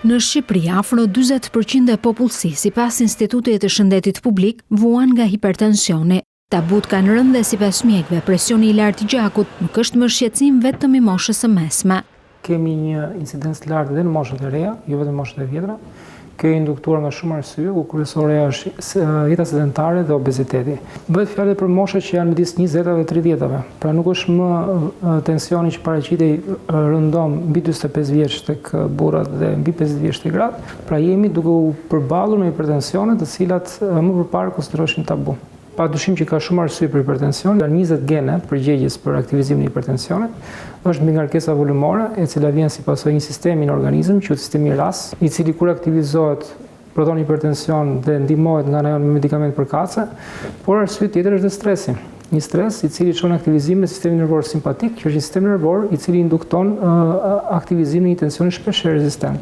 Në Shqipëri, afro 40% e popullsisë, sipas Institutit të Shëndetit Publik, vuan nga hipertensioni. Tabut kanë rënë dhe sipas mjekëve, presioni i lartë i gjakut nuk është më shqetësim vetëm i moshës së mesme. Kemi një incidencë të lartë edhe në moshët e reja, jo vetëm moshët e vjetra. Kjo e induktuar nga shumë arsye, ku kryesorja është jeta sedentare dhe obeziteti. Bëhet fjalë për moshat që janë midis 20 dhe 30-ve. Pra nuk është më tensioni që paraqitej rëndom mbi 45 vjeç tek burrat dhe mbi 50 vjeç tek gratë. Pra jemi duke u përballur me hipertensione, të cilat më përpara konsideroheshin tabu. Padyshim që ka shumë arsye për hipertension, janë 20 gene përgjegjës për aktivizimin e hipertensionit, është mbi ngarkesa volumore, e cila vjen si pasojë një sistemi në organizëm, quhet sistemi RAS, i cili kur aktivizohet prodhon hipertension dhe ndihmohet nga ajo me medikament për kace, por arsye tjetër është stresi. Një stres i cili çon aktivizimin e sistemit nervor simpatik, që është një sistem nervor i cili indukton aktivizimin e një tensioni shpesh rezistent.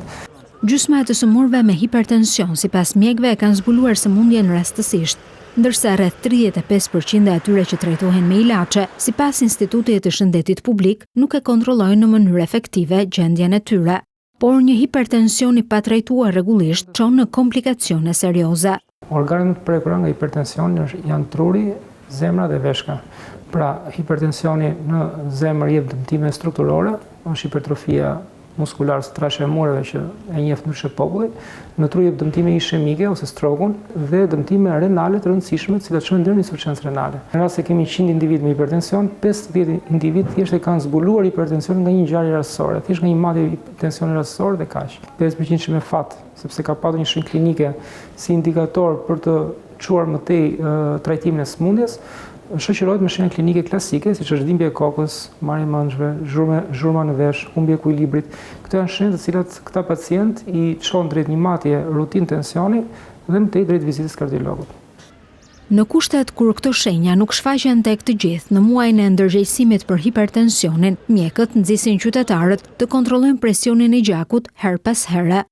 Gjysma e të sëmurëve me hipertension, sipas mjekëve, kanë zbuluar sëmundjen rastësisht, ndërsa rreth 35% e atyre që trajtohen me ilaçe, sipas Institutit të Shëndetit Publik, nuk e kontrollojnë në mënyrë efektive gjendjen e tyre. Por një hipertension i patrajtuar rregullisht çon në komplikacione serioze. Organet më të prekura nga hipertensioni janë truri, zemra dhe veshka. Pra, hipertensioni në zemër jep dëmtime strukturore, është hipertrofia muskular së trashë e mureve që e njeh ndryshe populli, në tru jep dëmtime ishemike ose strokun dhe dëmtime renale të rëndësishme, të cilat shkojnë deri në insuficiencë renale. Në rast se kemi 100 individ me hipertension, 50 individ thjesht e kanë zbuluar hipertension nga një ngjarje rastësore, thjesht nga një madje hipertensioni rastësor dhe kaq. 50% që me fat, sepse ka pasur një shenjë klinike si indikator për të çuar më tej trajtimin e sëmundjes, shoqërohet me shenja klinike klasike, siç është dhimbje e kokës, marrje mëndshme, zhurma në vesh, humbje e ekuilibrit. Këto janë shenjë të cilat këta pacient i çon drejt një matje rutinë tensioni dhe më tej drejt vizitës kardiologut. Në kushtet kur këto shenja nuk shfaqen tek të gjithë, në muajin e ndërgjegjësimit për hipertensionin, mjekët nxisin qytetarët të kontrollojnë presionin e gjakut her pas here.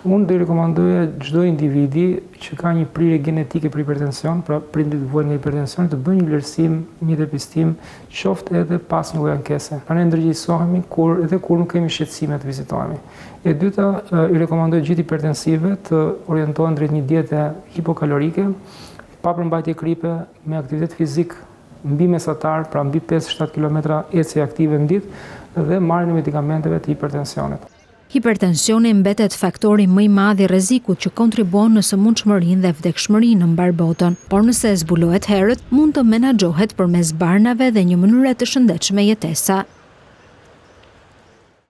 Unë do i rekomandoja çdo individi që ka një prirje genetike për hipertension, pra prindrit vuajnë nga hipertensioni, të bëjnë një vlerësim, një depistim, qoftë edhe pas një lloj ankese. Ne ndërgjegjësohemi edhe kur nuk kemi shqetësime të vizitohemi. E dyta, i rekomandoj gjithë hipertensive të orientohen drejt një diete hipokalorike, pa përmbajtje kripe, me aktivitet fizik mbi mesatar, pra mbi 5-7 km ecje aktive në ditë dhe marrjen e medikamenteve të hipertensionit. Hipertensioni mbetet faktori më i madh i rrezikut që kontribuon në sëmundshmërinë dhe vdekshmërinë në mbar botën, por nëse zbulohet herët, mund të menaxhohet përmes barnave dhe një mënyre të shëndetshme jetesa.